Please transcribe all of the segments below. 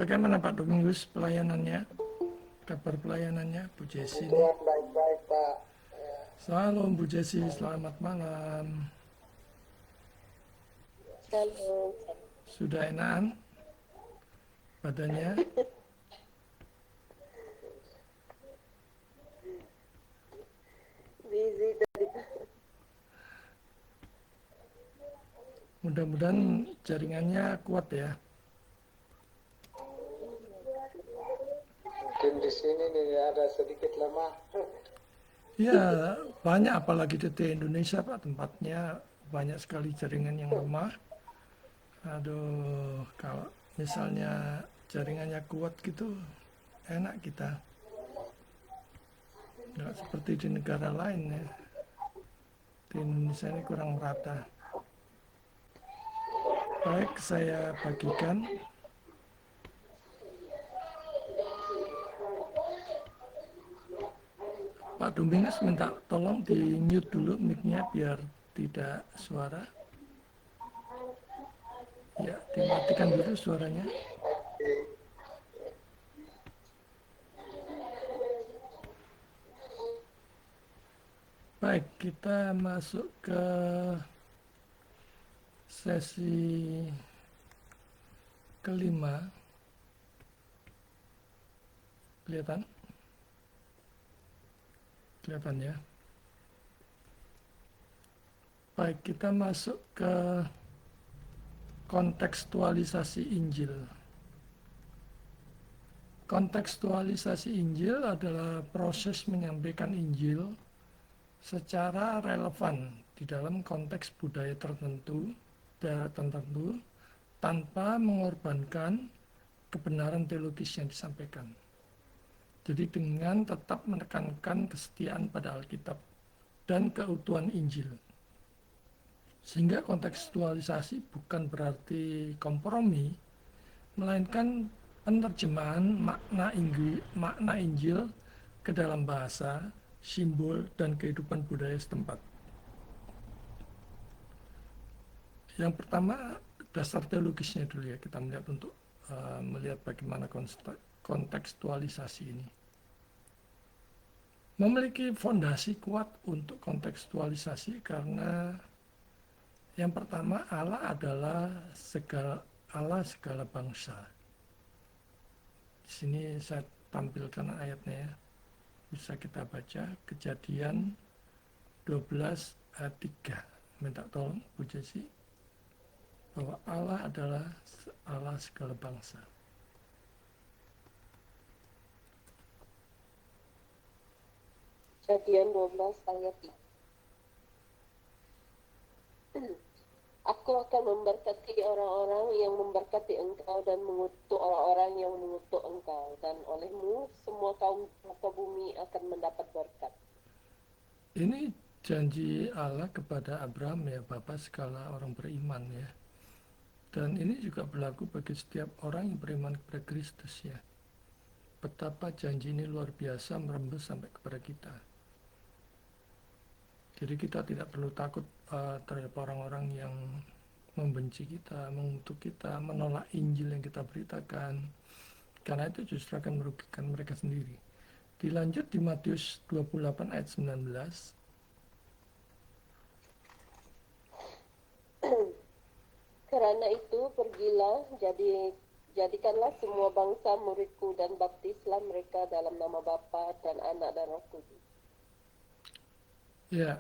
Bagaimana Pak Domingus pelayanannya? Kabar pelayanannya Bu Jesi ini? Tuhan baik-baik Pak. Ya, Salam Bu Jesi, selamat malam. Shalom. Sudah enakan badannya? Busy tadi. Mudah-mudahan jaringannya kuat ya. mungkin di sini nih ada sedikit lemah. Ya, banyak apalagi di Indonesia Pak, tempatnya banyak sekali jaringan yang lemah. Aduh, kalau misalnya jaringannya kuat gitu, enak kita. Nggak seperti di negara lain ya. Di Indonesia ini kurang merata. Baik, saya bagikan. Pak Domingus minta tolong di mute dulu mic-nya biar tidak suara. Ya, dimatikan dulu suaranya. Baik, kita masuk ke sesi kelima. Kelihatan? Kelihatan ya. Baik, kita masuk ke kontekstualisasi Injil. Kontekstualisasi Injil adalah proses menyampaikan Injil secara relevan di dalam konteks budaya tertentu, daerah tertentu, tanpa mengorbankan kebenaran teologis yang disampaikan. Jadi dengan tetap menekankan kesetiaan pada Alkitab dan keutuhan Injil. Sehingga kontekstualisasi bukan berarti kompromi, melainkan penerjemahan makna Injil ke dalam bahasa, simbol, dan kehidupan budaya setempat. Yang pertama, dasar teologisnya dulu ya, kita melihat untuk melihat bagaimana kontekstualisasi ini. Memiliki fondasi kuat untuk kontekstualisasi karena yang pertama, Allah adalah segala bangsa. Di sini saya tampilkan ayatnya ya. Bisa kita baca Kejadian 12 ayat 3. Minta tolong Bu Jesi bahwa Allah adalah Allah segala bangsa. Kejadian 12 ayat 3. Aku akan memberkati orang-orang yang memberkati engkau dan mengutuk orang-orang yang mengutuk engkau, dan olehmu semua kaum muka bumi akan mendapat berkat. Ini janji Allah kepada Abraham ya, Bapa segala orang beriman ya. Dan ini juga berlaku bagi setiap orang yang beriman kepada Kristus ya. Betapa janji ini luar biasa merembes sampai kepada kita. Jadi kita tidak perlu takut terhadap orang-orang yang membenci kita, mengutuk kita, menolak Injil yang kita beritakan. Karena itu justru akan merugikan mereka sendiri. Dilanjut di Matius 28 ayat 19. Karena itu pergilah, jadikanlah semua bangsa muridku dan baptislah mereka dalam nama Bapa dan Anak dan Roh Kudus. Ya,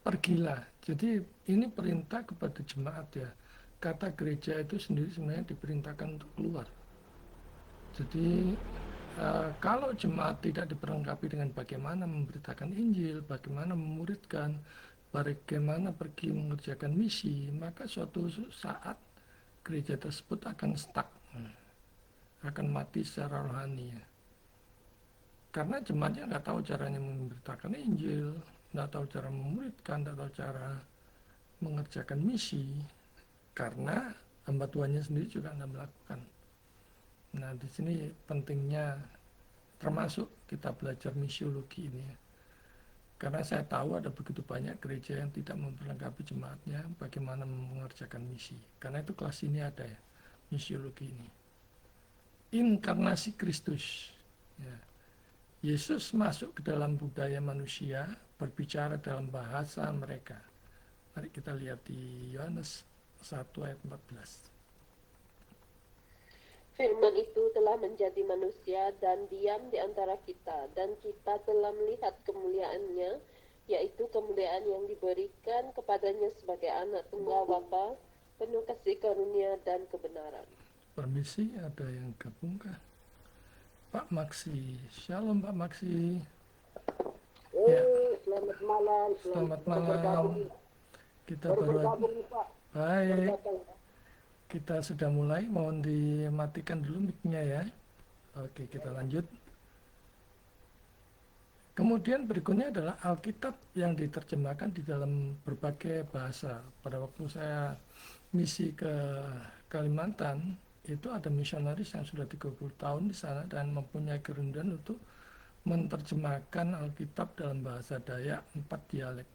pergilah. Jadi ini perintah kepada jemaat ya. Kata gereja itu sendiri sebenarnya diperintahkan untuk keluar. Jadi kalau jemaat tidak diperlengkapi dengan bagaimana memberitakan Injil, bagaimana memuridkan, bagaimana pergi mengerjakan misi, maka suatu saat gereja tersebut akan stuck, akan mati secara rohani ya. Karena jemaatnya nggak tahu caranya memberitakan Injil, nggak tahu cara memuridkan, nggak tahu cara mengerjakan misi, karena hamba Tuhannya sendiri juga nggak melakukan. Nah, di sini pentingnya termasuk kita belajar misiologi ini ya. Karena saya tahu ada begitu banyak gereja yang tidak memperlengkapi jemaatnya bagaimana mengerjakan misi. Karena itu kelas ini ada ya, misiologi ini. inkarnasi Kristus. Ya. Yesus masuk ke dalam budaya manusia, berbicara dalam bahasa mereka. Mari kita lihat di Yohanes 1 ayat 14. Firman itu telah menjadi manusia dan diam di antara kita, dan kita telah melihat kemuliaannya, yaitu kemuliaan yang diberikan kepadanya sebagai anak tunggal Bapa, penuh kasih karunia dan kebenaran. Permisi, ada yang gabungkah? Pak Maksi, Shalom Pak Maksi. Ya, Selamat malam. selamat malam. Kita baru bergabung, Pak. baik. Berdatang. Kita sudah mulai, mohon dimatikan dulu mic-nya ya. Oke, kita lanjut. Kemudian berikutnya adalah Alkitab yang diterjemahkan di dalam berbagai bahasa. Pada waktu saya misi ke Kalimantan, itu ada misionaris yang sudah 30 tahun di sana dan mempunyai kerinduan untuk menerjemahkan Alkitab dalam bahasa Dayak 4 dialek.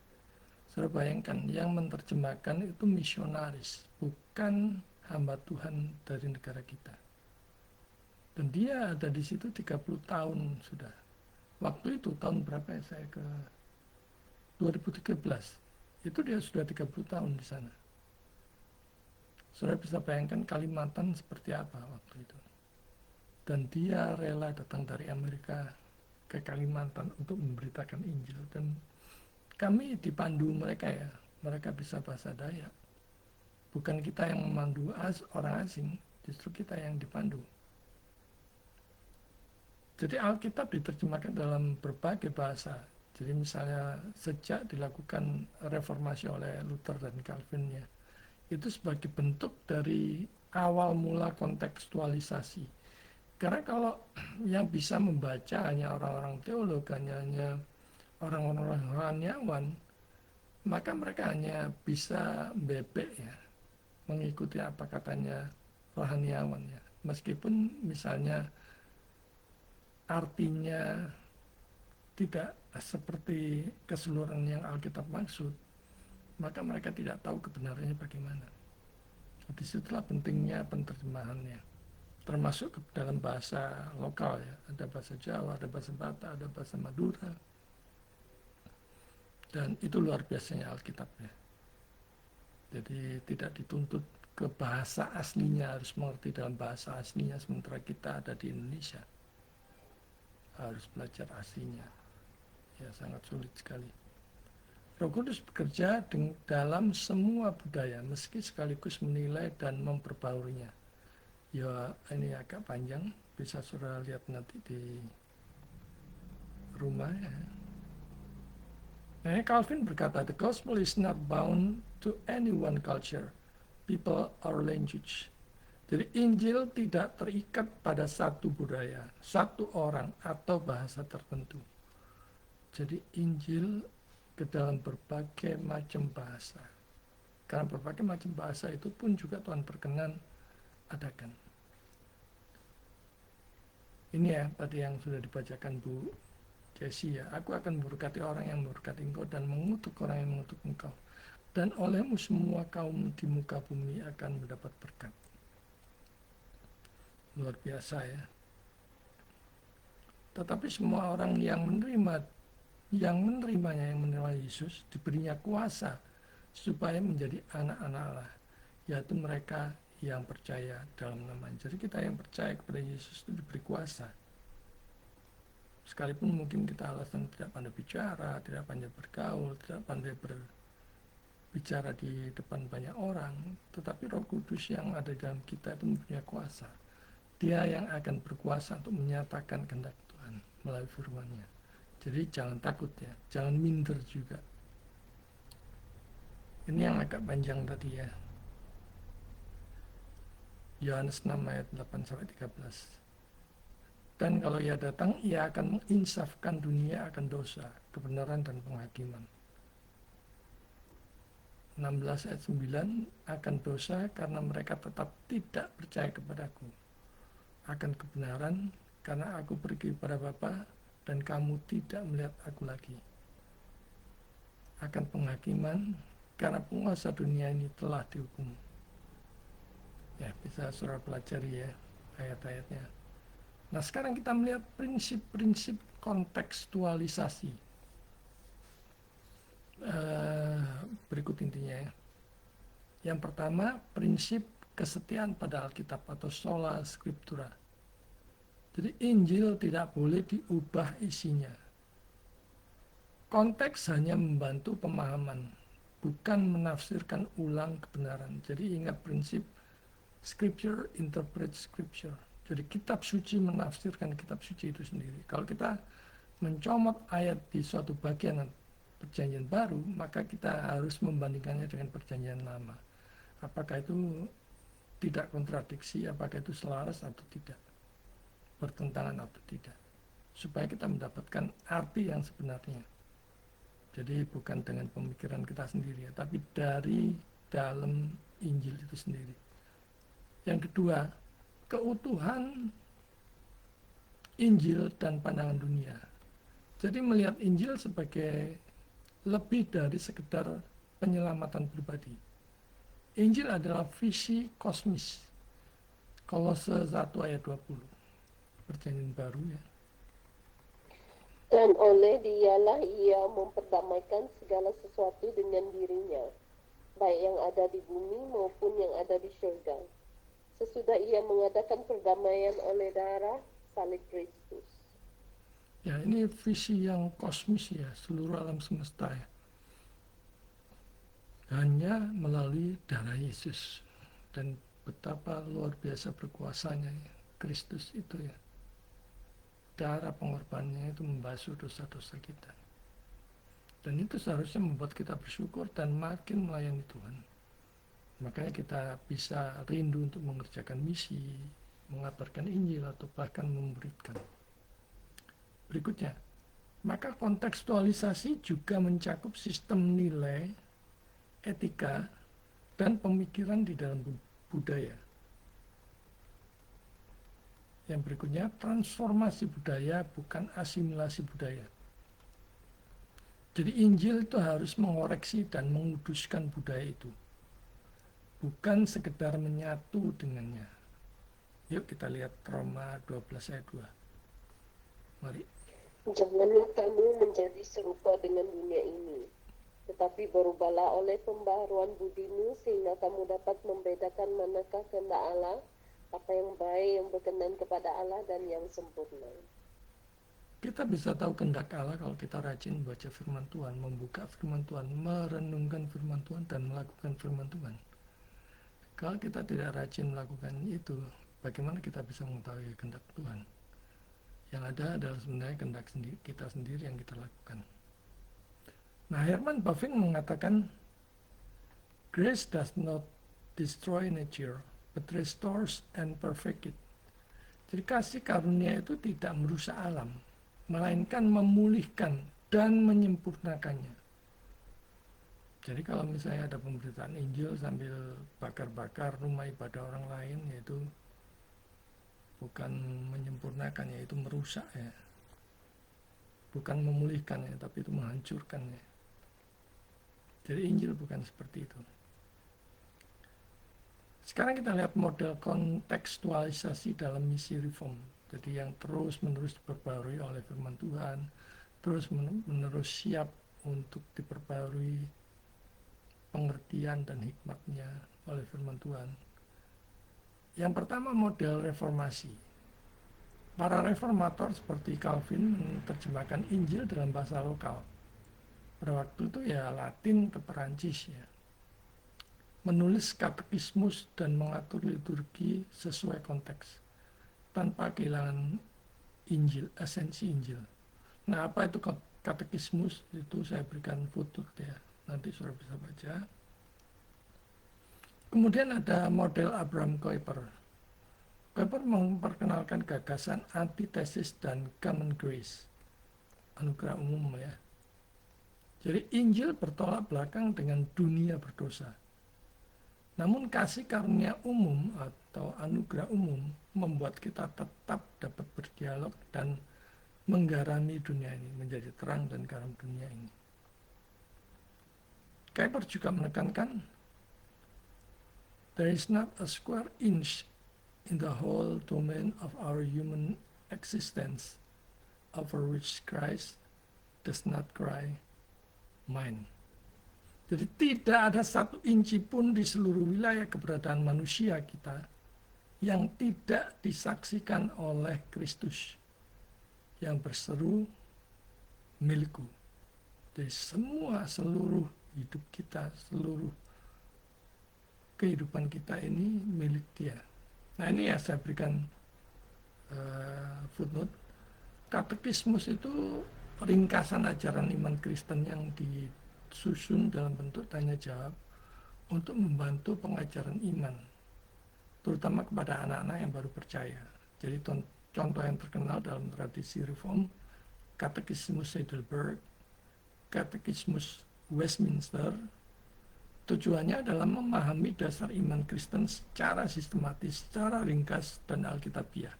Saudara bayangkan, yang menerjemahkan itu misionaris, bukan hamba Tuhan dari negara kita. Dan dia ada di situ 30 tahun sudah. Waktu itu tahun berapa ya saya ke 2013. Itu dia sudah 30 tahun di sana. Saudara bisa bayangkan Kalimantan seperti apa waktu itu. Dan dia rela datang dari Amerika ke Kalimantan untuk memberitakan Injil. Dan kami dipandu mereka ya. Mereka bisa bahasa Dayak. Bukan kita yang memandu orang asing, justru kita yang dipandu. Jadi Alkitab diterjemahkan dalam berbagai bahasa. Jadi misalnya sejak dilakukan reformasi oleh Luther dan Calvin-nya, itu sebagai bentuk dari awal mula kontekstualisasi. Karena kalau yang bisa membaca hanya orang-orang teolog, hanya orang-orang rohaniawan, maka mereka hanya bisa bebek ya, mengikuti apa katanya rohaniawan ya. Meskipun misalnya artinya tidak seperti keseluruhan yang Alkitab maksud, maka mereka tidak tahu kebenarannya bagaimana. Disitulah pentingnya penerjemahannya, termasuk ke dalam bahasa lokal ya. Ada bahasa Jawa, ada bahasa Batak, ada bahasa Madura. Dan itu luar biasanya Alkitab ya. Jadi tidak dituntut ke bahasa aslinya, harus mengerti dalam bahasa aslinya, sementara kita ada di Indonesia. Harus belajar aslinya. Ya sangat sulit sekali. Roh Kudus bekerja dalam semua budaya, meski sekaligus menilai dan memperbaurinya. Ya ini agak panjang, bisa saudara lihat nanti di rumah ya. Nah, Calvin berkata, the gospel is not bound to any one culture, people, or language. Jadi Injil tidak terikat pada satu budaya, satu orang, atau bahasa tertentu. Jadi Injil ke dalam berbagai macam bahasa. Karena berbagai macam bahasa itu pun juga Tuhan berkenan adakan. Ini ya tadi yang sudah dibacakan Bu Jessie ya. Aku akan memberkati orang yang memberkati engkau dan mengutuk orang yang mengutuk engkau. Dan olehmu semua kaum di muka bumi akan mendapat berkat. Luar biasa ya. Tetapi semua orang yang menerimanya, yang menerima Yesus, diberinya kuasa supaya menjadi anak-anak Allah, yaitu mereka yang percaya dalam namanya. Jadi kita yang percaya kepada Yesus itu diberi kuasa. Sekalipun mungkin kita alasan tidak pandai bicara, tidak pandai bergaul, tidak pandai berbicara di depan banyak orang, tetapi Roh Kudus yang ada dalam kita itu mempunyai kuasa. Dia yang akan berkuasa untuk menyatakan kehendak Tuhan melalui firman-Nya. Jadi jangan takut ya, jangan minder juga. Ini yang agak panjang tadi ya. Yohanes 6 ayat 8-13. Dan kalau ia datang, ia akan menginsafkan dunia akan dosa, kebenaran dan penghakiman. 16 ayat 9, akan dosa karena mereka tetap tidak percaya kepadaku. Akan kebenaran karena aku pergi kepada Bapa dan kamu tidak melihat aku lagi. Akan penghakiman karena penguasa dunia ini telah dihukum. Ya, bisa saudara pelajari ya ayat-ayatnya. Nah, sekarang kita melihat prinsip-prinsip kontekstualisasi. Berikut intinya ya. Yang pertama, prinsip kesetiaan pada Alkitab atau sola scriptura. Jadi Injil tidak boleh diubah isinya. Konteks hanya membantu pemahaman, bukan menafsirkan ulang kebenaran. Jadi ingat prinsip Scripture interpret Scripture. Jadi kitab suci menafsirkan kitab suci itu sendiri. Kalau kita mencomot ayat di suatu bagian perjanjian baru, maka kita harus membandingkannya dengan perjanjian lama. Apakah itu tidak kontradiksi, apakah itu selaras atau tidak, bertentangan atau tidak, supaya kita mendapatkan arti yang sebenarnya. Jadi bukan dengan pemikiran kita sendiri, tapi dari dalam Injil itu sendiri. Yang kedua, keutuhan Injil dan pandangan dunia. Jadi melihat Injil sebagai lebih dari sekedar penyelamatan pribadi. Injil adalah visi kosmis. Kolose 1 ayat 20. Perjanjian baru ya. Dan oleh dialah ia memperdamaikan segala sesuatu dengan dirinya, baik yang ada di bumi maupun yang ada di surga. Sesudah ia mengadakan perdamaian oleh darah salib Kristus. Ya, ini visi yang kosmis ya, seluruh alam semesta ya. Hanya melalui darah Yesus. Dan betapa luar biasa berkuasanya ya, Kristus itu ya. Darah pengorbanannya itu membasuh dosa-dosa kita. Dan itu seharusnya membuat kita bersyukur dan makin melayani Tuhan. Makanya kita bisa rindu untuk mengerjakan misi, mengabarkan Injil, atau bahkan memberitkan. Berikutnya, maka kontekstualisasi juga mencakup sistem nilai, etika, dan pemikiran di dalam budaya. Yang berikutnya, transformasi budaya bukan asimilasi budaya. Jadi Injil itu harus mengoreksi dan menguduskan budaya itu. Bukan sekedar menyatu dengannya. Yuk kita lihat Roma 12 ayat 2. Mari. Janganlah kamu menjadi serupa dengan dunia ini, tetapi berubahlah oleh pembaharuan budimu sehingga kamu dapat membedakan manakah kehendak Allah, apa yang baik, yang berkenan kepada Allah, dan yang sempurna. Kita bisa tahu kehendak Allah kalau kita rajin baca firman Tuhan, membuka firman Tuhan, merenungkan firman Tuhan, dan melakukan firman Tuhan. Kalau kita tidak rajin melakukan itu, bagaimana kita bisa mengetahui kehendak Tuhan? Yang ada adalah sebenarnya kehendak kita sendiri yang kita lakukan. Nah, Herman Bavinck mengatakan, grace does not destroy nature, but restores and perfect it. Jadi kasih karunia itu tidak merusak alam, melainkan memulihkan dan menyempurnakannya. Jadi kalau misalnya ada pemberitaan Injil sambil bakar-bakar rumah ibadah orang lain, yaitu bukan menyempurnakannya, itu merusak ya. Bukan memulihkannya, tapi itu menghancurkannya. Jadi Injil bukan seperti itu. Sekarang kita lihat model kontekstualisasi dalam misi reform. Jadi yang terus-menerus diperbarui oleh firman Tuhan, terus-menerus siap untuk diperbarui pengertian dan hikmatnya oleh firman Tuhan. Yang pertama, model reformasi. Para reformator seperti Calvin menerjemahkan Injil dalam bahasa lokal. Pada waktu itu ya Latin ke Perancis ya. Menulis katekismus dan mengatur liturgi sesuai konteks tanpa kehilangan Injil, esensi Injil. Nah, apa itu katekismus? Itu saya berikan footnote ya, nanti saudara bisa baca. Kemudian ada model Abraham Kuyper. Kuyper memperkenalkan gagasan antitesis dan common grace, anugerah umum ya. Jadi Injil bertolak belakang dengan dunia berdosa. Namun kasih karunia umum atau anugerah umum membuat kita tetap dapat berdialog dan menggarami dunia ini, menjadi terang dan garam dunia ini. Kuyper juga menekankan, there is not a square inch in the whole domain of our human existence over which Christ does not cry, mine. Jadi tidak ada satu inci pun di seluruh wilayah keberadaan manusia kita yang tidak disaksikan oleh Kristus yang berseru milikku. Jadi seluruh hidup kita, seluruh kehidupan kita ini milik Dia. Nah ini ya saya berikan footnote. Katekismus itu ringkasan ajaran iman Kristen yang disusun dalam bentuk tanya jawab untuk membantu pengajaran iman, terutama kepada anak-anak yang baru percaya. Jadi contoh yang terkenal dalam tradisi Reform, Katekismus Heidelberg, Katekismus Westminster, tujuannya adalah memahami dasar iman Kristen secara sistematis, secara ringkas dan alkitabiah.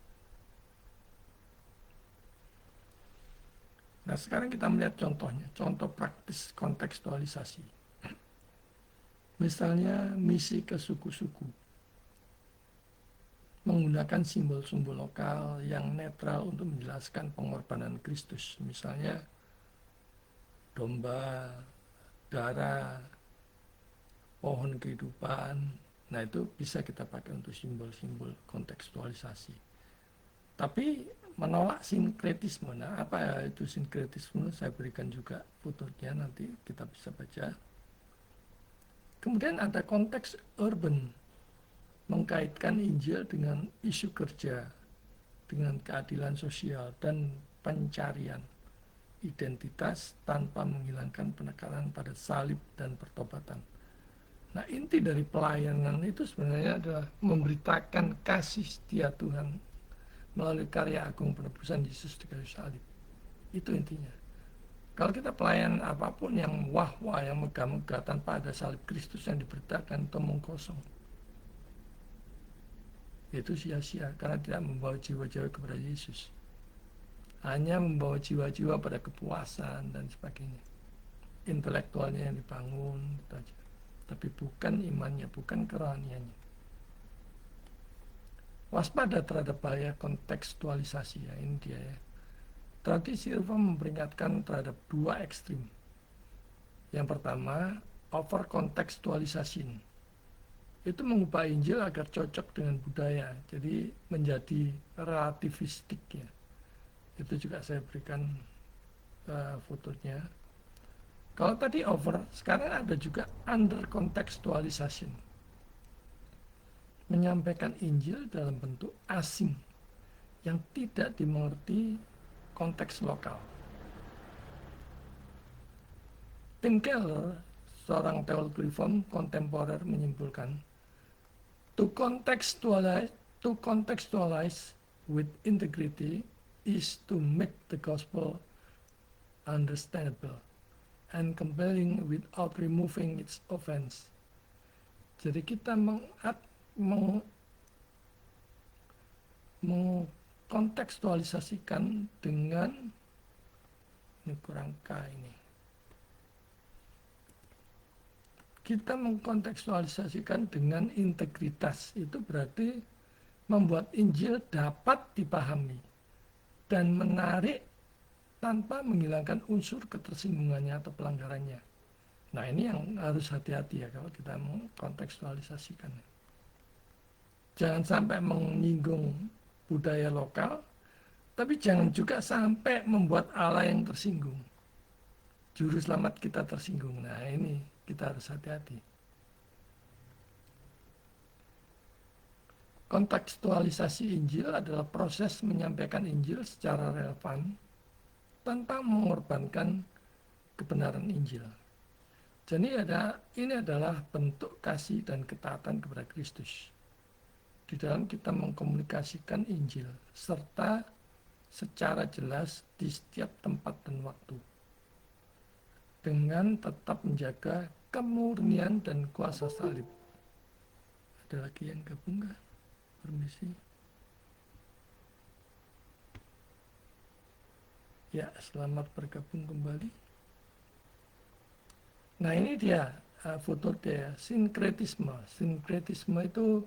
Nah sekarang kita melihat contohnya, contoh praktis kontekstualisasi. Misalnya misi ke suku-suku, menggunakan simbol-simbol lokal yang netral untuk menjelaskan pengorbanan Kristus. Misalnya domba, darah, pohon kehidupan. Nah itu bisa kita pakai untuk simbol-simbol kontekstualisasi. Tapi menolak sinkretisme. Nah apa itu sinkretisme? Saya berikan juga fotonya, nanti kita bisa baca. Kemudian ada konteks urban, mengkaitkan Injil dengan isu kerja, dengan keadilan sosial dan pencarian identitas tanpa menghilangkan penekanan pada salib dan pertobatan. Nah inti dari pelayanan itu sebenarnya adalah memberitakan kasih setia Tuhan melalui karya agung penebusan Yesus di kayu salib. Itu intinya. Kalau kita pelayan apapun yang wah-wah, yang megah-megah tanpa ada salib Kristus yang diberitakan, itu omong kosong. Itu sia-sia karena tidak membawa jiwa-jiwa kepada Yesus. Hanya membawa jiwa-jiwa pada kepuasan dan sebagainya. Intelektualnya yang dibangun, itu aja. Tapi bukan imannya, bukan kerohaniannya. Waspada terhadap bahaya kontekstualisasi, ya ini dia ya. Tradisi Reform memperingatkan terhadap dua ekstrim. Yang pertama, over kontekstualisasi. Itu mengubah Injil agar cocok dengan budaya, jadi menjadi relativistik ya. Itu juga saya berikan fotonya. Kalau tadi over, sekarang ada juga under contextualization. Menyampaikan Injil dalam bentuk asing yang tidak dimengerti konteks lokal. Tim Keller, seorang teolog Reform kontemporer, menyimpulkan, to contextualize with integrity is to make the gospel understandable and compelling without removing its offense. Jadi kita mengkontekstualisasikan dengan ini kurang K ini. Kita mengkontekstualisasikan dengan integritas. Itu berarti membuat Injil dapat dipahami dan menarik tanpa menghilangkan unsur ketersinggungannya atau pelanggarannya. Nah ini yang harus hati-hati ya kalau kita mengkontekstualisasikan. Jangan sampai menyinggung budaya lokal, tapi jangan juga sampai membuat Allah yang tersinggung. Juru selamat kita tersinggung. Nah ini kita harus hati-hati. Kontekstualisasi Injil adalah proses menyampaikan Injil secara relevan tanpa mengorbankan kebenaran Injil. Jadi ini adalah bentuk kasih dan ketaatan kepada Kristus di dalam kita mengkomunikasikan Injil serta secara jelas di setiap tempat dan waktu dengan tetap menjaga kemurnian dan kuasa salib. Ada lagi yang gabung nggak? Permisi. Ya, selamat bergabung kembali. Nah ini dia foto dia, sinkretisme. Sinkretisme itu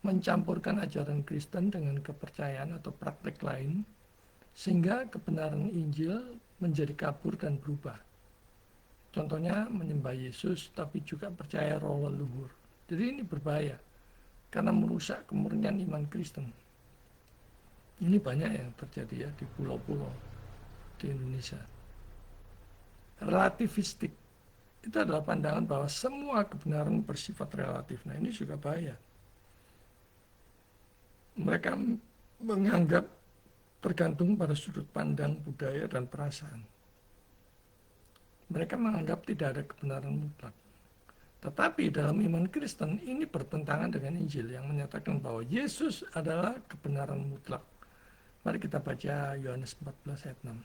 mencampurkan ajaran Kristen dengan kepercayaan atau praktek lain, sehingga kebenaran Injil menjadi kabur dan berubah. Contohnya menyembah Yesus tapi juga percaya roh leluhur. Jadi ini berbahaya karena merusak kemurnian iman Kristen. Ini banyak yang terjadi ya di pulau-pulau di Indonesia. Relativistik itu adalah pandangan bahwa semua kebenaran bersifat relatif. Nah ini juga bahaya. Mereka menganggap tergantung pada sudut pandang, budaya, dan perasaan. Mereka menganggap tidak ada kebenaran mutlak. Tetapi dalam iman Kristen ini bertentangan dengan Injil yang menyatakan bahwa Yesus adalah kebenaran mutlak. Mari kita baca Yohanes 14 ayat 6.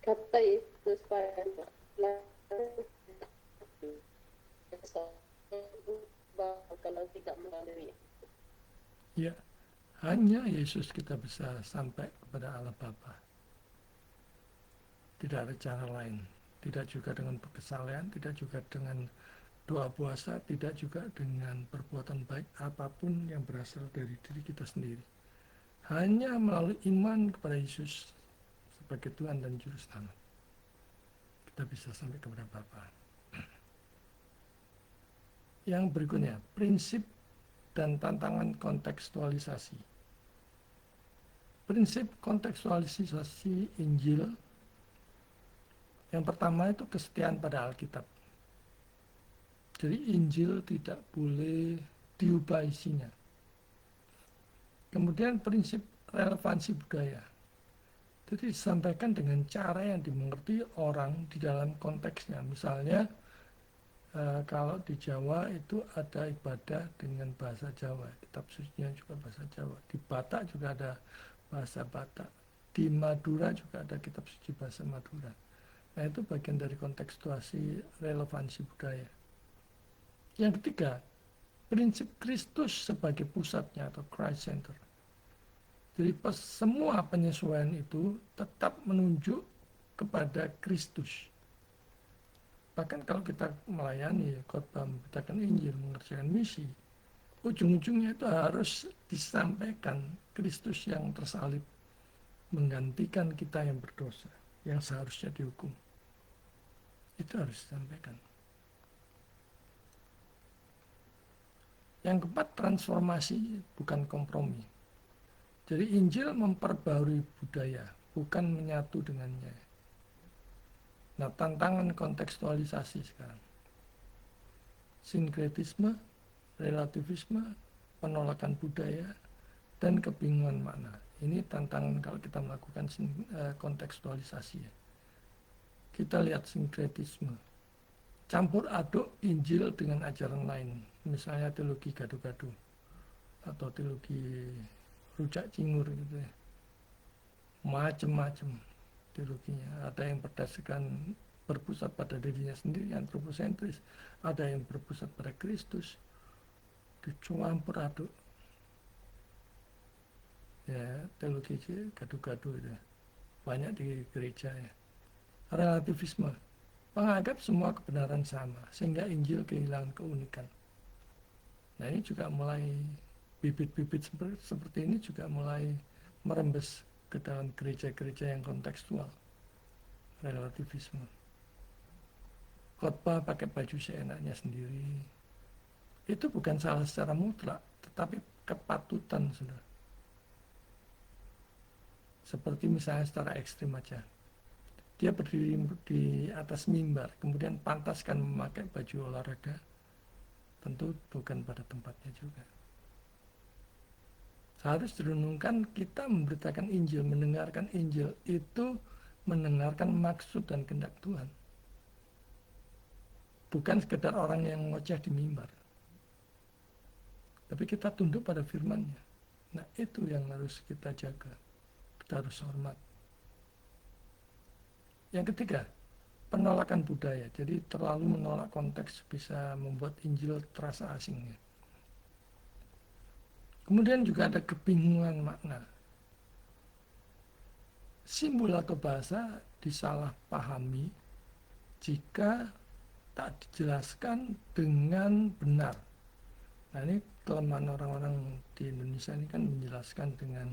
Kata Yesus pada kalau tidak melalui. Ya, hanya Yesus kita bisa sampai kepada Allah Bapa. Tidak ada cara lain. Tidak juga dengan kesalehan, tidak juga dengan doa puasa, tidak juga dengan perbuatan baik apapun yang berasal dari diri kita sendiri. Hanya melalui iman kepada Yesus sebagai Tuhan dan Juru Selamat, kita bisa sampai kepada Bapa. Yang berikutnya, prinsip dan tantangan kontekstualisasi. Prinsip kontekstualisasi Injil yang pertama itu kesetiaan pada Alkitab. Jadi Injil tidak boleh diubah isinya. Kemudian prinsip relevansi budaya. Jadi disampaikan dengan cara yang dimengerti orang di dalam konteksnya. Misalnya kalau di Jawa itu ada ibadah dengan bahasa Jawa, kitab sucinya juga bahasa Jawa. Di Batak juga ada bahasa Batak. Di Madura juga ada kitab suci bahasa Madura. Nah itu bagian dari kontekstuasi relevansi budaya. Yang ketiga, prinsip Kristus sebagai pusatnya atau Christ Center. Jadi semua penyesuaian itu tetap menunjuk kepada Kristus. Bahkan kalau kita melayani khotbah, memberitakan Injil, mengerjakan misi, ujung-ujungnya itu harus disampaikan Kristus yang tersalib menggantikan kita yang berdosa, yang seharusnya dihukum. Itu harus disampaikan. Yang keempat, transformasi bukan kompromi. Jadi Injil memperbarui budaya, bukan menyatu dengannya. Nah, tantangan kontekstualisasi sekarang. Sinkretisme, relativisme, penolakan budaya, dan kebingungan makna. Ini tantangan kalau kita melakukan kontekstualisasi. Kita lihat sinkretisme. Campur aduk Injil dengan ajaran lain. Misalnya teologi gado-gado. Atau teologi rujak cingur gitu ya. Macam-macam teologinya. Ada yang berdasarkan berpusat pada dirinya sendiri, antroposentris. Ada yang berpusat pada Kristus. Dicampur aduk. Ya, teologi gado-gado itu. Banyak di gereja ya. Relativisme. Menganggap semua kebenaran sama, sehingga Injil kehilangan keunikan. Nah ini juga mulai, bibit-bibit seperti ini juga mulai merembes ke dalam gereja-gereja yang kontekstual. Relativisme. Khotbah pakai baju seenaknya sendiri. Itu bukan salah secara mutlak, tetapi kepatutan, saudara. Seperti misalnya secara ekstrim aja. Dia berdiri di atas mimbar, kemudian pantaskan memakai baju olahraga. Tentu bukan pada tempatnya juga. Seharusnya direnungkan, kita memberitakan Injil, mendengarkan Injil, itu mendengarkan maksud dan kehendak Tuhan. Bukan sekedar orang yang ngoceh di mimbar. Tapi kita tunduk pada firman-Nya. Nah itu yang harus kita jaga. Kita harus hormat. Yang ketiga, penolakan budaya. Jadi terlalu menolak konteks bisa membuat Injil terasa asing. Kemudian juga ada kebingungan makna. Simbol atau bahasa disalahpahami jika tak dijelaskan dengan benar Nah, ini kelemahan orang-orang di Indonesia ini kan menjelaskan dengan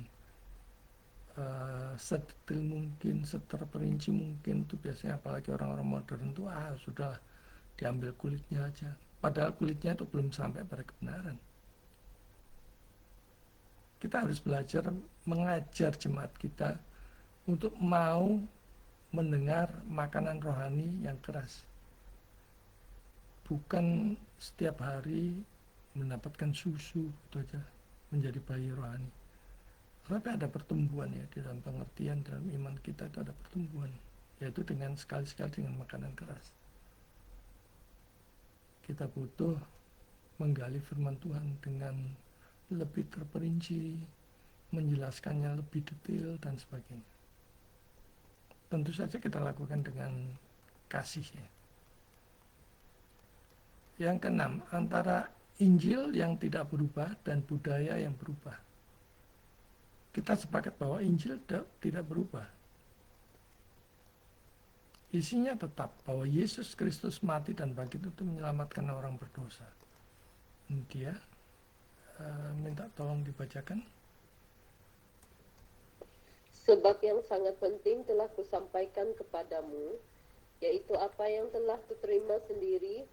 sedetail mungkin, seterperinci mungkin. Itu biasanya apalagi orang-orang modern itu sudah diambil kulitnya aja. Padahal kulitnya itu belum sampai pada kebenaran. Kita harus belajar mengajar jemaat kita untuk mau mendengar makanan rohani yang keras. Bukan setiap hari mendapatkan susu itu aja menjadi bayi rohani. Tapi ada pertumbuhan ya di dalam pengertian, dalam iman kita itu ada pertumbuhan, yaitu dengan sekali-sekali dengan makanan keras. Kita butuh menggali firman Tuhan dengan lebih terperinci, menjelaskannya lebih detail dan sebagainya. Tentu saja kita lakukan dengan kasih ya. Yang keenam, antara Injil yang tidak berubah dan budaya yang berubah. Kita sepakat bahwa Injil tidak berubah. Isinya tetap bahwa Yesus Kristus mati dan bangkit itu menyelamatkan orang berdosa. Dia minta tolong dibacakan. Sebab yang sangat penting telah kusampaikan kepadamu, yaitu apa yang telah kuterima sendiri,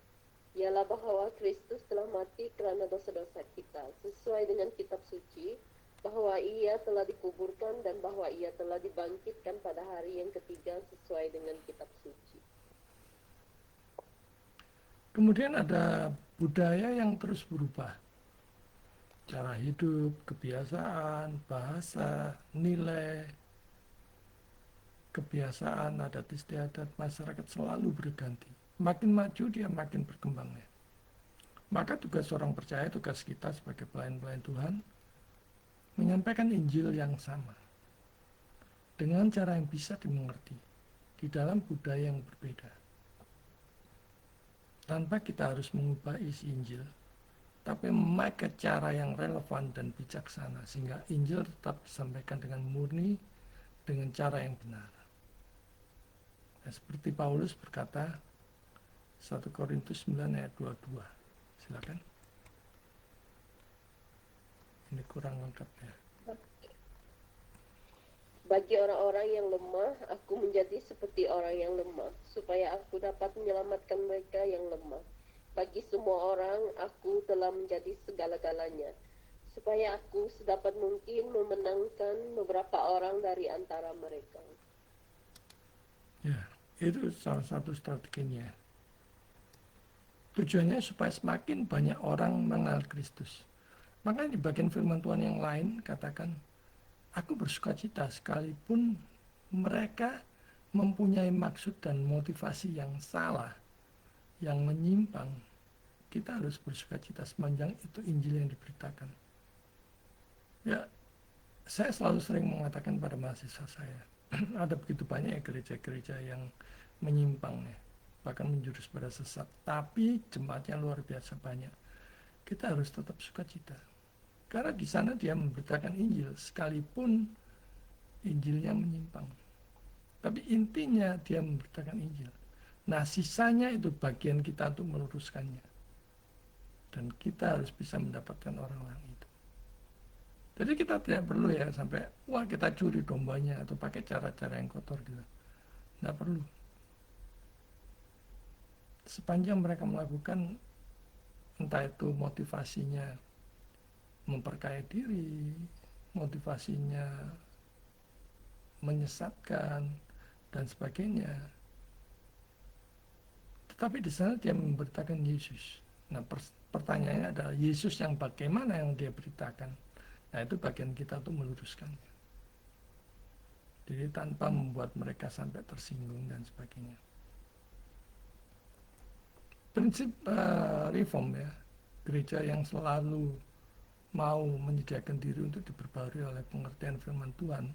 ialah bahwa Kristus telah mati kerana dosa-dosa kita, sesuai dengan kitab suci, bahwa ia telah dikuburkan dan bahwa ia telah dibangkitkan pada hari yang ketiga sesuai dengan kitab suci. Kemudian ada budaya yang terus berubah. Cara hidup, kebiasaan, bahasa, nilai, kebiasaan, adat istiadat masyarakat selalu berganti. Makin maju dia makin berkembangnya. Maka tugas orang percaya, tugas kita sebagai pelayan-pelayan Tuhan, menyampaikan Injil yang sama dengan cara yang bisa dimengerti di dalam budaya yang berbeda, tanpa kita harus mengubah isi Injil, tapi memakai cara yang relevan dan bijaksana sehingga Injil tetap disampaikan dengan murni, dengan cara yang benar. Nah, seperti Paulus berkata 1 Korintus 9 ayat 22. Silakan. Ini kurang lengkap ya. Bagi orang-orang yang lemah, aku menjadi seperti orang yang lemah, supaya aku dapat menyelamatkan mereka yang lemah. Bagi semua orang, aku telah menjadi segala-galanya, supaya aku sedapat mungkin memenangkan beberapa orang dari antara mereka. Ya, itu salah satu strateginya. Tujuannya supaya semakin banyak orang mengenal Kristus. Makanya di bagian firman Tuhan yang lain katakan, aku bersukacita sekalipun mereka mempunyai maksud dan motivasi yang salah, yang menyimpang. Kita harus bersukacita sepanjang itu Injil yang diberitakan. Ya, saya selalu sering mengatakan pada mahasiswa saya, ada begitu banyak gereja-gereja yang menyimpang ya, bahkan menjurus pada sesat, tapi jemaatnya luar biasa banyak. Kita harus tetap sukacita. Karena di sana dia memberitakan Injil, sekalipun Injilnya menyimpang. Tapi intinya dia memberitakan Injil. Nah, sisanya itu bagian kita untuk meluruskannya. Dan kita harus bisa mendapatkan orang-orang itu. Jadi kita tidak perlu ya sampai, wah kita curi dombanya atau pakai cara-cara yang kotor gitu. Tidak perlu. Sepanjang mereka melakukan, entah itu motivasinya memperkaya diri, motivasinya menyesatkan dan sebagainya. Tetapi di sana dia memberitakan Yesus. Nah, pertanyaannya adalah Yesus yang bagaimana yang dia beritakan. Nah, itu bagian kita untuk meluruskannya. Jadi tanpa membuat mereka sampai tersinggung dan sebagainya. Prinsip reform ya, gereja yang selalu mau menyediakan diri untuk diperbarui oleh pengertian firman Tuhan,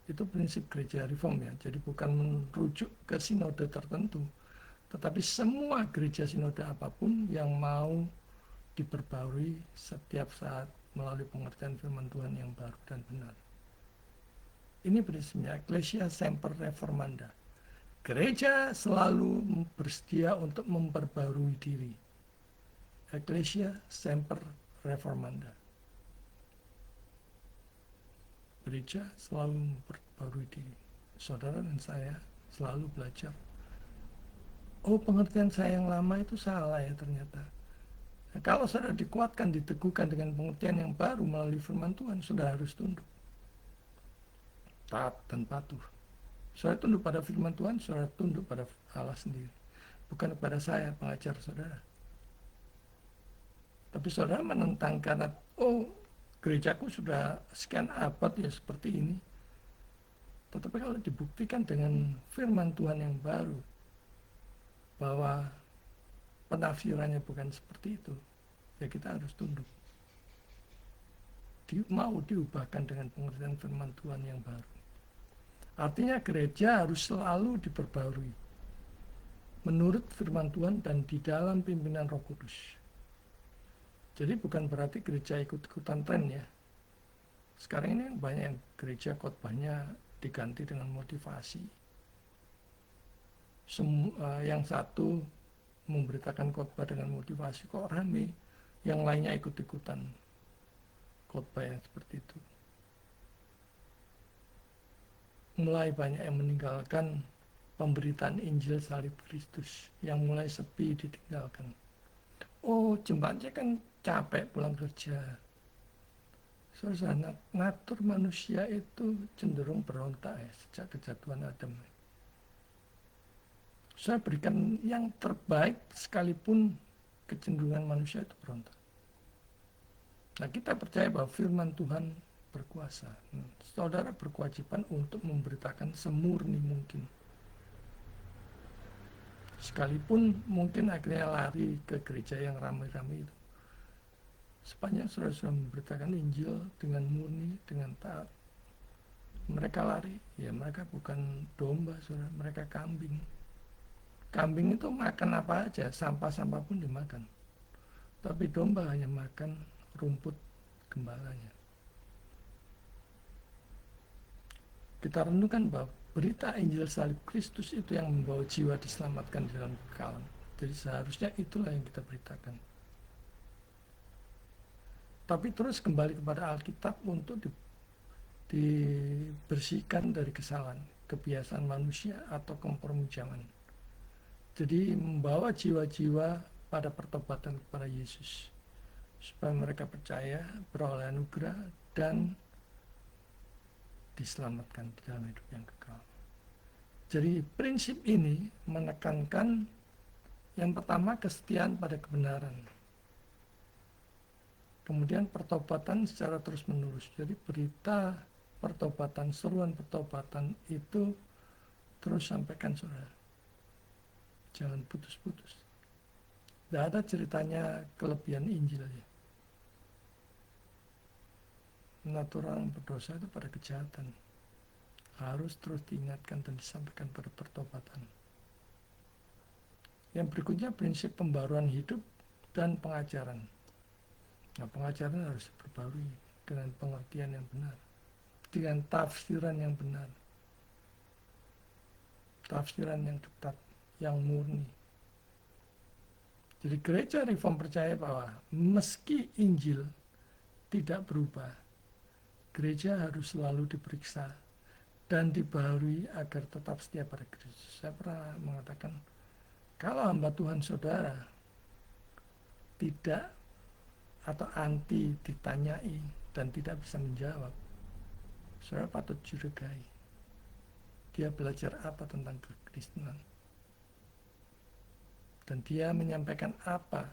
itu prinsip gereja reform ya. Jadi bukan merujuk ke sinode tertentu, tetapi semua gereja sinode apapun yang mau diperbarui setiap saat melalui pengertian firman Tuhan yang baru dan benar. Ini prinsipnya Ecclesia Semper Reformanda. Gereja selalu bersedia untuk memperbarui diri. Ecclesia Semper Reformanda. Gereja selalu memperbarui diri. Saudara dan saya selalu belajar. Oh, pengertian saya yang lama itu salah ya ternyata. Nah, kalau saudara dikuatkan, diteguhkan dengan pengertian yang baru melalui firman Tuhan, saudara harus tunduk. Taat dan patuh. Saudara tunduk pada firman Tuhan, saudara tunduk pada Allah sendiri. Bukan kepada saya, pengajar saudara. Tapi saudara menentang karena, oh, gerejaku sudah sekian abad ya seperti ini. Tetapi kalau dibuktikan dengan firman Tuhan yang baru, bahwa penafsirannya bukan seperti itu, ya kita harus tunduk. Mau diubahkan dengan pengertian firman Tuhan yang baru. Artinya gereja harus selalu diperbarui menurut firman Tuhan dan di dalam pimpinan Roh Kudus. Jadi bukan berarti gereja ikut-ikutan tren ya. Sekarang ini banyak gereja khotbahnya diganti dengan motivasi. Yang satu memberitakan khotbah dengan motivasi kok rame, yang lainnya ikut-ikutan khotbah yang seperti itu. Mulai banyak yang meninggalkan pemberitaan Injil Salib Kristus, yang mulai sepi ditinggalkan. Oh, jemaatnya kan capek pulang kerja. Saudara, natur manusia itu cenderung berontak ya, sejak kejatuhan Adam. Saya berikan yang terbaik sekalipun kecenderungan manusia itu berontak. Nah, kita percaya bahwa firman Tuhan berkuasa. Saudara berkewajiban untuk memberitakan semurni mungkin. Sekalipun mungkin akhirnya lari ke gereja yang ramai-ramai itu. Sepanjang saudara sudah memberitakan Injil dengan murni, dengan taat. Mereka lari, ya mereka bukan domba, saudara, mereka kambing. Kambing itu makan apa aja, sampah-sampah pun dimakan. Tapi domba hanya makan rumput gembalanya. Kita renungkan bahwa berita Injil Salib Kristus itu yang membawa jiwa diselamatkan di dalam kekekalan. Jadi seharusnya itulah yang kita beritakan. Tapi terus kembali kepada Alkitab untuk dibersihkan dari kesalahan, kebiasaan manusia atau kompromi zaman. Jadi membawa jiwa-jiwa pada pertobatan kepada Yesus. Supaya mereka percaya, beroleh anugerah, dan diselamatkan di dalam hidup yang kekal. Jadi prinsip ini menekankan yang pertama kesetiaan pada kebenaran. Kemudian pertobatan secara terus-menerus. Jadi berita pertobatan, seruan pertobatan itu terus sampaikan saudara. Jangan putus-putus. Tidak ada ceritanya kelebihan Injil ya. Natural orang berdosa itu pada kejahatan. Harus terus diingatkan dan disampaikan pada pertobatan. Yang berikutnya prinsip pembaruan hidup dan pengajaran. Nah, pengajaran harus diperbarui dengan pengertian yang benar, dengan tafsiran yang benar, tafsiran yang tepat, yang murni. Jadi gereja Reform percaya bahwa meski Injil tidak berubah, gereja harus selalu diperiksa dan dibaharui agar tetap setia pada Kristus. Saya pernah mengatakan, kalau hamba Tuhan saudara tidak atau anti ditanyai dan tidak bisa menjawab, saudara patut curigai. Dia belajar apa tentang kekristenan? Dan dia menyampaikan apa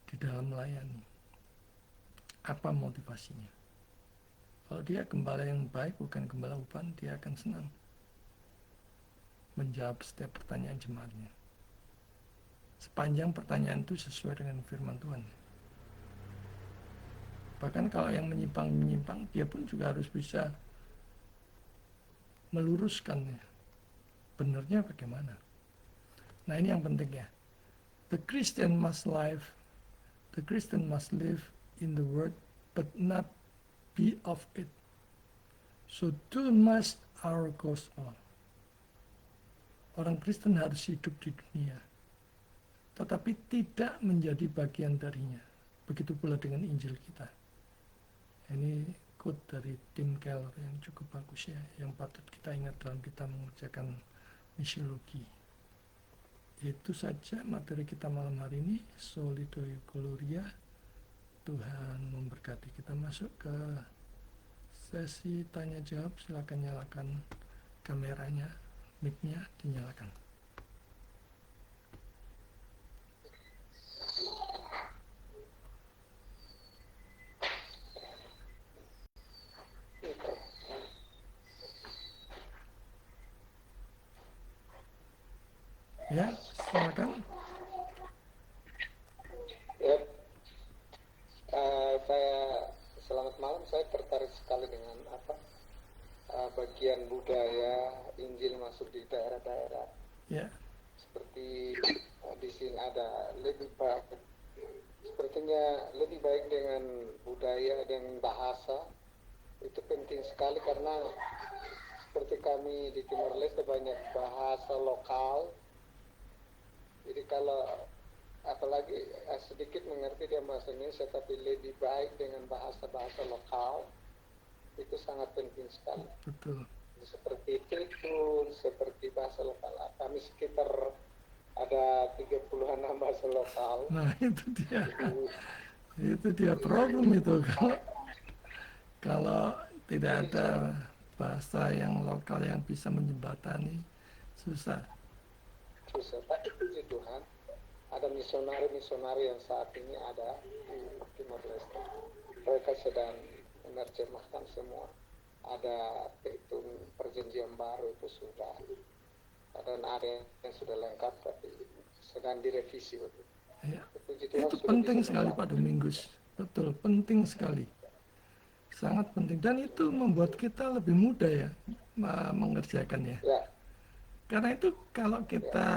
di dalam melayani? Apa motivasinya? Kalau dia gembala yang baik, bukan gembala umpan, dia akan senang menjawab setiap pertanyaan jemaatnya. Sepanjang pertanyaan itu sesuai dengan firman Tuhan. Bahkan kalau yang menyimpang-menyimpang, dia pun juga harus bisa meluruskannya. Benarnya bagaimana? Nah, ini yang penting ya. The Christian must live in the word, but not be of it. So too must our gospel. Orang Kristen harus hidup di dunia, tetapi tidak menjadi bagian darinya. Begitu pula dengan Injil kita. Ini quote dari Tim Keller yang cukup bagus ya, yang patut kita ingat dalam kita mengerjakan misiologi. Itu saja materi kita malam hari ini. Soli Deo Gloria. Tuhan memberkati. Kita masuk ke sesi tanya jawab. Silakan nyalakan kameranya, mic-nya dinyalakan. Ya, silakan. Ya, saya selamat malam. Saya tertarik sekali dengan bagian budaya Injil masuk di daerah-daerah. Ya, Seperti di sini ada lebih baik, sepertinya lebih baik dengan budaya dan bahasa. Itu penting sekali karena seperti kami di Timor Leste banyak bahasa lokal. Jadi kalau apalagi sedikit mengerti dia bahasa Indonesia tapi lebih baik dengan bahasa-bahasa lokal, itu sangat penting sekali. betul. Seperti Tetun, seperti bahasa lokal. Kami sekitar ada 30-an bahasa lokal. Nah, itu dia problem itu. Kalau tidak ada bahasa yang lokal yang bisa menjembatani, susah. Susah. Tapi puji Tuhan, ada misionari-misionari yang saat ini ada di Timor Leste. Mereka sedang menerjemahkan semua. Ada Tetun perjanjian baru itu sudah, dan ada yang sudah lengkap tapi sedang direvisi. Ya. Puji Tuhan, Itu sudah penting bisa sekali membantu. Pak Domingus. Betul, penting sekali. Sangat penting. Dan itu membuat kita lebih mudah ya mengerjakannya. Ya, Karena itu kalau kita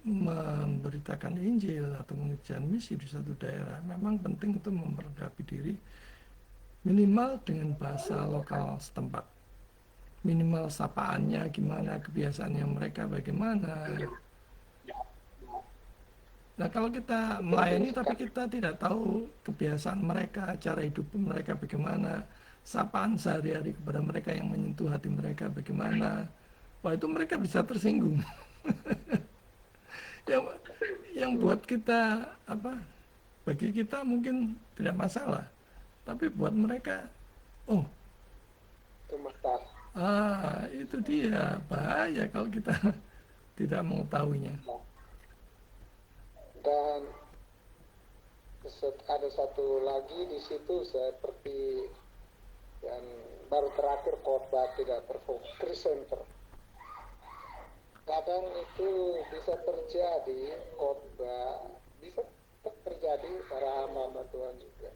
memberitakan Injil atau mengerjakan misi di suatu daerah, memang penting untuk memperlengkapi diri minimal dengan bahasa lokal setempat. Minimal sapaannya gimana, kebiasaannya mereka bagaimana. Nah, kalau kita melayani tapi kita tidak tahu kebiasaan mereka, cara hidup mereka bagaimana, sapaan sehari-hari kepada mereka yang menyentuh hati mereka bagaimana, wah itu mereka bisa tersinggung. yang buat kita bagi kita mungkin tidak masalah, tapi buat mereka, oh, itu masalah. itu dia bahaya kalau kita tidak mengetahuinya. Dan ada satu lagi di situ seperti yang baru terakhir khotbah tidak terfokus presenter. Kadang itu bisa terjadi khotbah, bisa terjadi para hamba Tuhan juga.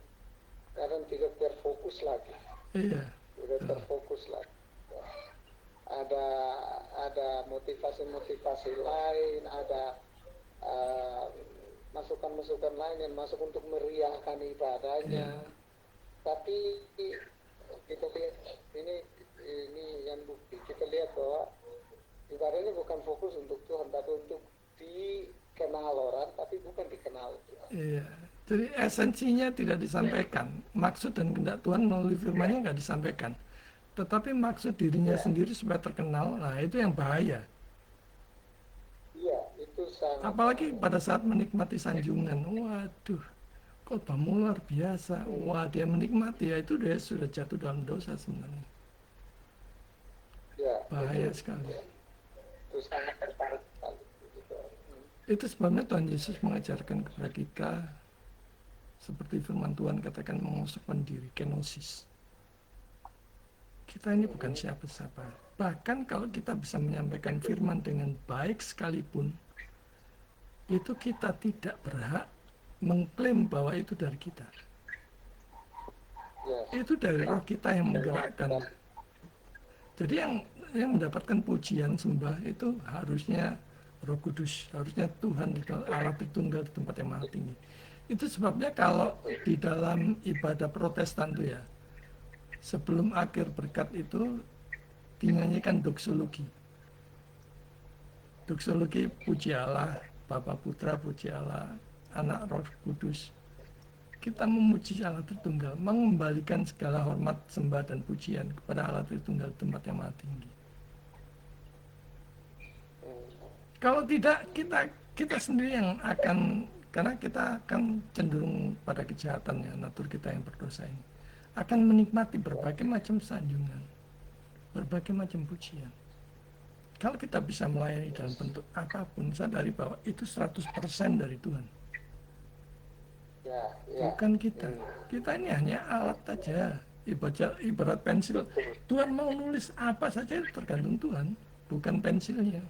Kadang tidak terfokus lagi. Iya. Tidak terfokus lagi. Ada motivasi-motivasi lain, ada masukan-masukan lain yang masuk untuk meriahkan ibadahnya. Tapi kita lihat ini yang bukti. Kita lihat bahwa ibadahnya bukan fokus untuk Tuhan, tapi untuk dikenal orang, tapi bukan dikenal Tuhan. Iya. Jadi esensinya tidak disampaikan. Maksud dan kehendak Tuhan melalui firman-Nya nggak disampaikan. Tetapi maksud dirinya sendiri supaya terkenal, nah itu yang bahaya. Iya, itu sangat. Apalagi pada saat menikmati sanjungan, waduh, khotbahmu luar biasa. Wah, dia menikmati, ya itu dia sudah jatuh dalam dosa sebenarnya. Ya, Bahaya sekali. Itu sangat tertarik sekali. Itu sebabnya Tuhan Yesus mengajarkan kepada kita, seperti firman Tuhan katakan, mengosokkan diri, kenosis. Kita ini bukan siapa-siapa. Bahkan kalau kita bisa menyampaikan firman dengan baik sekalipun, itu kita tidak berhak mengklaim bahwa itu dari kita. Ya. Itu dari roh kita yang menggerakkan. Jadi yang mendapatkan pujian sembah itu harusnya Roh Kudus, harusnya Tuhan, Allah Tritunggal di tempat yang maha tinggi. Itu sebabnya kalau di dalam ibadah Protestan itu ya, sebelum akhir berkat itu dinyanyikan doksologi. Doksologi puji Allah, Bapa, Putra, puji Allah, Anak, Roh Kudus. Kita memuji Allah Tritunggal, mengembalikan segala hormat, sembah, dan pujian kepada Allah Tritunggal, tempat yang maha tinggi. Kalau tidak, kita sendiri yang akan, karena kita akan cenderung pada kejahatan ya, natur kita yang berdosa ini, akan menikmati berbagai macam sanjungan, berbagai macam pujian. Kalau kita bisa melayani dalam bentuk apapun, sadari bahwa itu 100% dari Tuhan. Bukan kita. Kita ini hanya alat saja. Ibarat pensil. Tuhan mau nulis apa saja tergantung Tuhan, bukan pensilnya.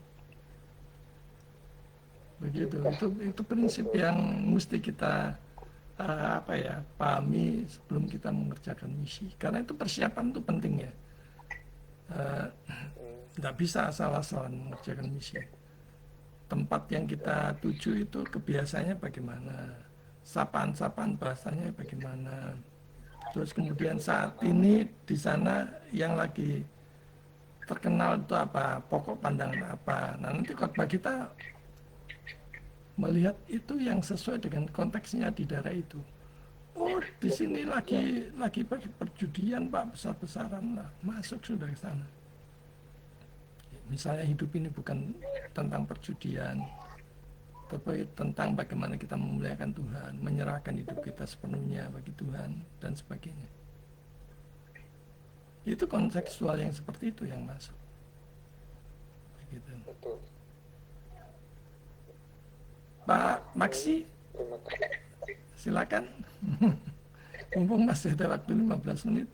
Begitu. Itu prinsip yang mesti kita pahami sebelum kita mengerjakan misi. Karena itu persiapan itu penting ya. Nggak bisa asal-asalan mengerjakan misi. Tempat yang kita tuju itu kebiasaannya bagaimana, sapaan-sapaan bahasanya bagaimana. Terus kemudian saat ini di sana yang lagi terkenal itu apa, pokok pandangan apa. Nah nanti khotbah kita melihat itu yang sesuai dengan konteksnya di daerah itu. Oh di sini lagi perjudian Pak, besar-besaran lah, masuk sudah ke sana. Misalnya hidup ini bukan tentang perjudian, tapi tentang bagaimana kita memuliakan Tuhan, menyerahkan hidup kita sepenuhnya bagi Tuhan, dan sebagainya. Itu kontekstual yang seperti itu yang masuk. Begitu. Betul. Pak Maksi, Terima kasih. silakan. Mumpung masih ada waktu 15 menit.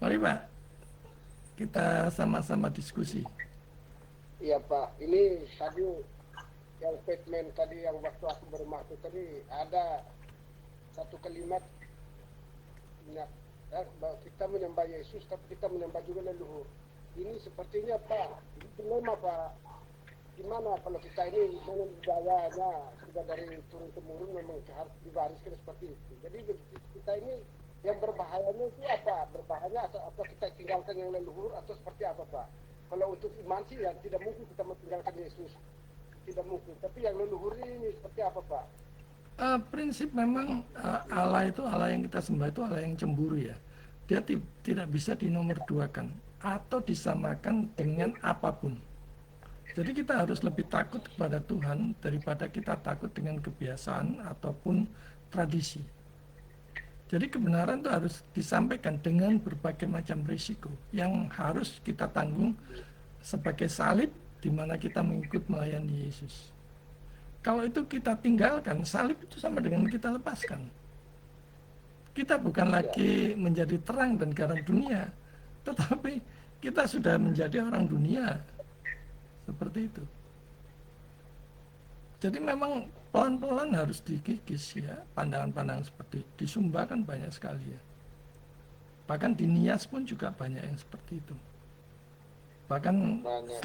Mari Pak, kita sama-sama diskusi. Iya Pak, ini tadi yang statement tadi yang waktu aku bermaksud tadi ada satu kalimat bahwa kita menyembah Yesus tapi kita menyembah juga leluhur. Ini sepertinya Pak, ini dilema Pak. Gimana kalau kita ini dengan budayanya sudah dari turun temurun memang harus dibariskan seperti itu. Jadi kita ini yang berbahayanya itu apa? Berbahayanya atau kita tinggalkan yang leluhur atau seperti apa Pak? Kalau untuk iman sih ya tidak mungkin kita meninggalkan Yesus, tidak mungkin. Tapi yang leluhur ini seperti apa Pak? Prinsip memang Allah itu, Allah yang kita sembah itu Allah yang cemburu ya. Dia tidak bisa dinomorduakan atau disamakan dengan apapun. Jadi kita harus lebih takut kepada Tuhan daripada kita takut dengan kebiasaan ataupun tradisi. Jadi kebenaran itu harus disampaikan dengan berbagai macam risiko yang harus kita tanggung sebagai salib di mana kita mengikut melayani Yesus. Kalau itu kita tinggalkan, salib itu sama dengan kita lepaskan. Kita bukan lagi menjadi terang dan garam dunia, tetapi kita sudah menjadi orang dunia. Seperti itu. Jadi memang pelan-pelan harus dikikis ya, pandangan-pandangan seperti itu. Di Sumba kan banyak sekali ya. Bahkan di Nias pun juga banyak yang seperti itu. Bahkan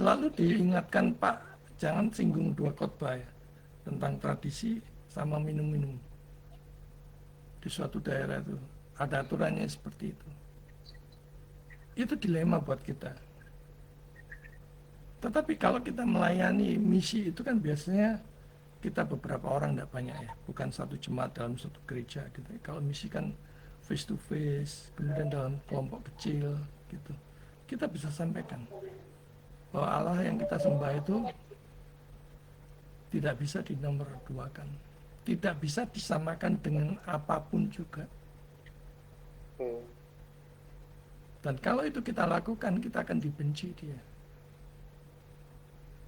selalu diingatkan Pak, jangan singgung dua khotbah ya, tentang tradisi sama minum-minum. Di suatu daerah itu ada aturannya seperti itu. Itu dilema buat kita. Tetapi kalau kita melayani misi itu kan biasanya kita beberapa orang, tidak banyak ya, bukan satu jemaat dalam satu gereja gitu. Kalau misi kan face to face, kemudian dalam kelompok kecil gitu. Kita bisa sampaikan bahwa Allah yang kita sembah itu tidak bisa dinomorduakan, tidak bisa disamakan dengan apapun juga. Dan kalau itu kita lakukan, kita akan dibenci dia.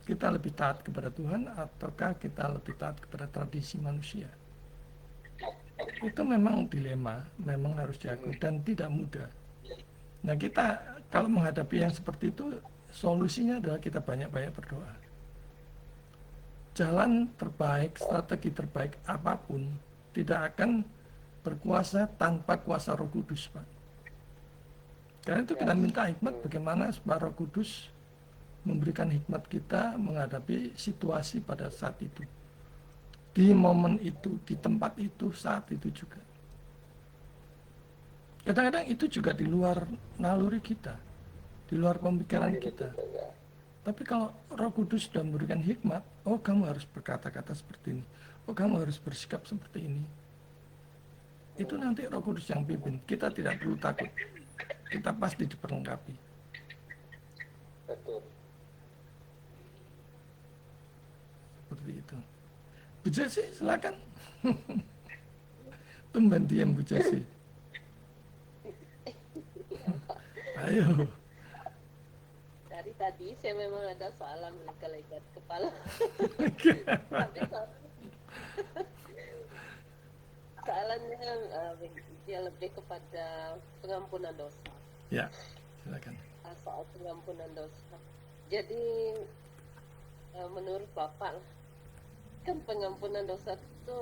Kita lebih taat kepada Tuhan ataukah kita lebih taat kepada tradisi manusia? Itu memang dilema, memang harus diakui dan tidak mudah. Nah kita kalau menghadapi yang seperti itu, solusinya adalah kita banyak-banyak berdoa. Jalan terbaik, strategi terbaik apapun tidak akan berkuasa tanpa kuasa Roh Kudus, Pak. Karena itu kita minta hikmat bagaimana supaya Roh Kudus memberikan hikmat kita menghadapi situasi pada saat itu. Di momen itu, di tempat itu, saat itu juga. Kadang-kadang itu juga di luar naluri kita, di luar pemikiran kita. Tapi kalau Roh Kudus sudah memberikan hikmat, oh kamu harus berkata-kata seperti ini, oh kamu harus bersikap seperti ini. Itu nanti Roh Kudus yang pimpin. Kita tidak perlu takut. Kita pasti diperlengkapi. Betul. Seperti itu. Bu Jesse, silakan. Tumben diam Bu Jesse. Ayo. Dari tadi saya memang ada soalan legat kepala. Tapi soalannya dia lebih kepada pengampunan dosa. Ya, silakan. Soal pengampunan dosa. Jadi menurut Bapak kan pengampunan dosa itu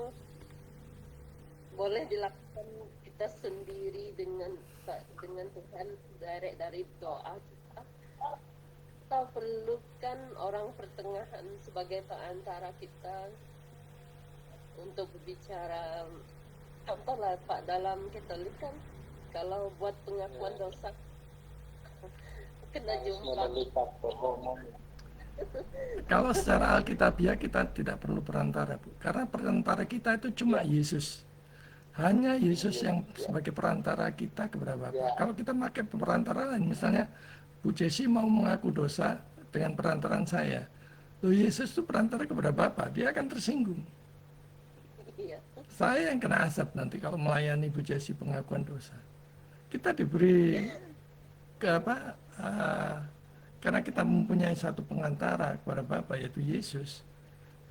boleh dilakukan kita sendiri dengan Tuhan direct dari doa kita, atau perlukan orang pertengahan sebagai perantara kita untuk berbicara. Contohlah Pak, dalam Katolik kan kalau buat pengakuan dosa kena jumpa. Kalau secara Alkitabiah kita tidak perlu perantara, Bu. Karena perantara kita itu cuma Yesus. Hanya Yesus yang sebagai perantara kita kepada Bapa. Kalau kita pakai perantara lain, misalnya Bu Jesse mau mengaku dosa dengan perantaraan saya, loh Yesus itu perantara kepada Bapa, dia akan tersinggung. Iya. Saya yang kena azab nanti kalau melayani Bu Jesse pengakuan dosa. Kita diberi karena kita mempunyai satu pengantara kepada Bapa yaitu Yesus,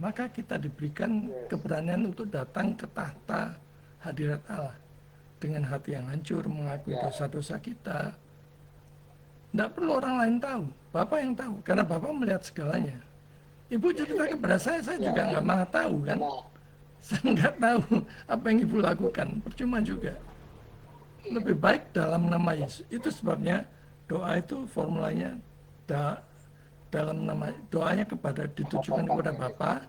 maka kita diberikan keberanian untuk datang ke tahta hadirat Allah dengan hati yang hancur, mengakui dosa-dosa kita. Tidak perlu orang lain tahu, Bapak yang tahu, karena Bapak melihat segalanya. Ibu cerita kepada saya juga nggak maha tahu kan. Saya nggak tahu apa yang Ibu lakukan, percuma juga. Lebih baik dalam nama Yesus. Itu sebabnya doa itu formulanya dalam nama, doanya ditujukan kepada Bapa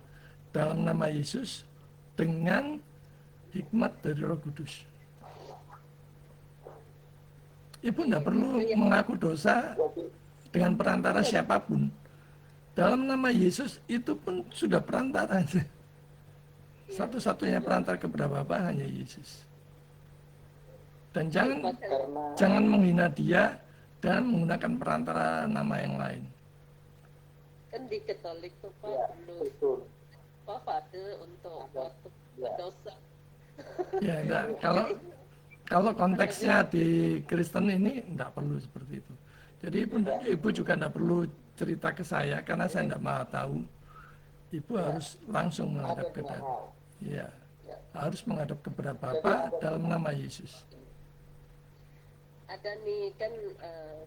dalam nama Yesus dengan hikmat dari Roh Kudus. Ibu tidak perlu mengaku dosa dengan perantara siapapun. Dalam nama Yesus itu pun sudah perantara. Satu-satunya perantara kepada Bapa hanya Yesus. Dan jangan menghina dia dan menggunakan perantara nama yang lain. Kan di Katolik tuh Pak perlu Father untuk dosa. Ya, enggak. Kalau konteksnya di Kristen ini enggak perlu seperti itu. Jadi ibu juga enggak perlu cerita ke saya karena saya enggak mau tahu. Ibu harus langsung menghadap ke Bapa. Ya, harus menghadap kepada Bapa dalam nama Yesus. Ada nih kan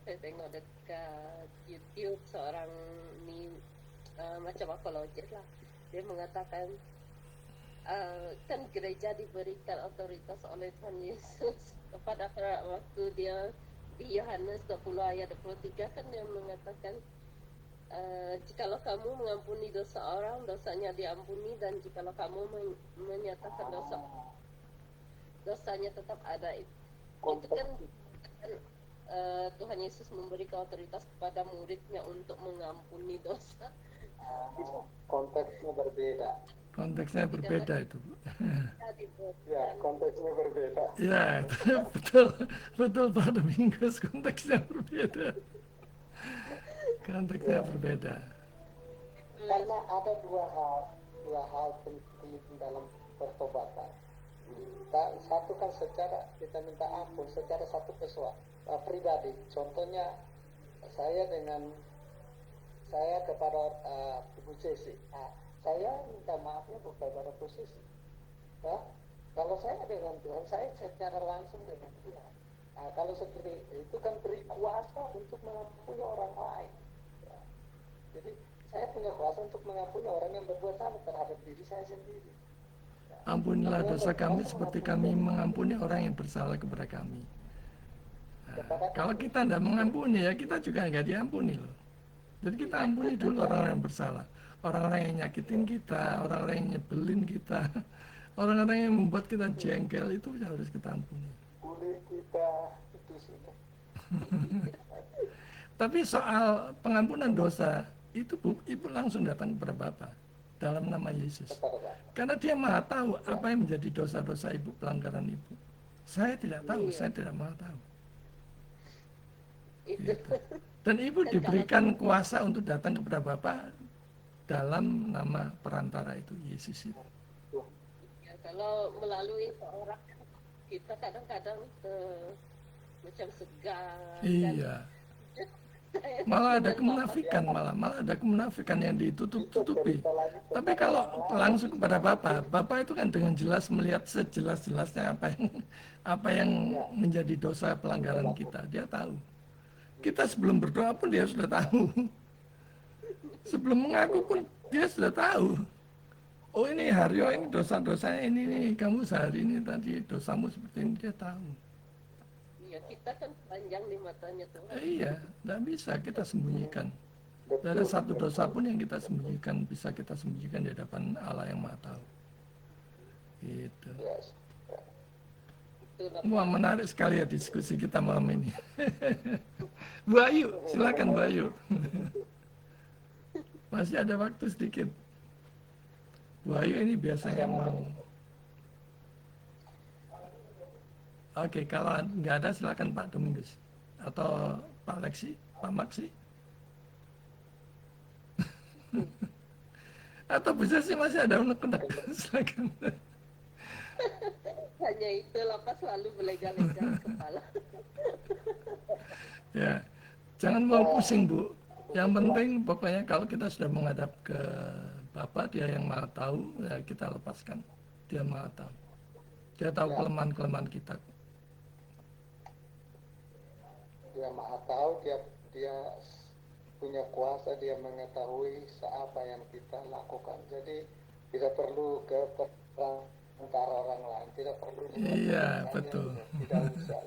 saya tengok dekat YouTube seorang nih macam apologis lah, dia mengatakan kan gereja diberikan otoritas oleh Tuhan Yesus pada waktu dia di Yohanes 20 ayat 23 kan dia mengatakan jikalau kamu mengampuni dosa orang, dosanya diampuni, dan jikalau kamu menyatakan dosanya tetap ada. Itu kan Tuhan Yesus memberikan otoritas kepada muridnya untuk mengampuni dosa. Konteksnya berbeda. Konteksnya berbeda itu. Ya, konteksnya berbeda. Ya, betul Pak Domingus, konteksnya berbeda. Konteksnya berbeda. Karena ada dua hal penting dalam pertobatan. Satu kan secara kita minta ampun secara satu pribadi. Contohnya saya kepada Ibu Ceci. Saya minta maafnya kepada Bu Ceci. Ya? Kalau saya dengan Tuhan, saya secara langsung dengan Tuhan. Kalau seperti itu kan beri kuasa untuk mengampuni orang lain. Ya. Jadi saya punya kuasa untuk mengampuni orang yang berbuat salah terhadap diri saya sendiri. Ampunilah dosa kami seperti kami mengampuni orang yang bersalah kepada kami. Kalau kita tidak mengampuni ya kita juga nggak diampuni loh. Jadi kita ampuni dulu orang yang bersalah, orang-orang yang nyakitin kita, orang-orang yang nyebelin kita, orang-orang yang membuat kita jengkel itu harus kita ampuni. Kulit kita itu sudah. Tapi soal pengampunan dosa itu ibu langsung datang kepada Bapa dalam nama Yesus. kepada Bapak. Karena dia maha tahu apa yang menjadi dosa-dosa ibu, pelanggaran ibu. Saya tidak tahu, Iya. saya tidak maha tahu. Itu. Gitu. Dan ibu Dan diberikan kuasa untuk datang kepada Bapa dalam nama perantara itu, Yesus itu. Ya, kalau melalui seorang kita kadang-kadang macam segan. Iya. Malah ada kemunafikan, malah ada kemunafikan yang ditutup-tutupi. Tapi kalau langsung kepada Bapa itu kan dengan jelas melihat sejelas-jelasnya apa yang menjadi dosa pelanggaran kita. Dia tahu. Kita sebelum berdoa pun dia sudah tahu. Sebelum mengaku pun dia sudah tahu. Oh ini Haryo, ini dosa-dosanya ini nih. Kamu sehari ini tadi dosamu seperti ini, dia tahu. Iya, kita kan panjang di matanya Tuhan. Iya, tidak bisa kita sembunyikan. Tidak ada satu dosa pun yang kita sembunyikan, bisa kita sembunyikan di hadapan Allah yang Maha Tahu. Gitu. Yes. Itulah. Wah, menarik sekali ya diskusi kita malam ini. Bu Ayu, silakan Bu Ayu. Masih ada waktu sedikit. Bu Ayu ini biasanya mau. Oke, kalau nggak ada silakan Pak Domingus atau Pak Lexi, Pak Maksi. Atau bisa sih masih ada unek-unek, silakan. Hanya itu Pak selalu berlega-lega di kepala. Ya, jangan mau pusing Bu. Yang penting pokoknya kalau kita sudah menghadap ke Bapak, dia yang Maha Tahu, ya kita lepaskan. Dia Maha Tahu. Dia tahu kelemahan-kelemahan kita. Dia Maha Tahu, dia punya kuasa, dia mengetahui apa yang kita lakukan. Jadi tidak perlu ke perantara orang lain, tidak perlu. Iya, betul. Tidak usah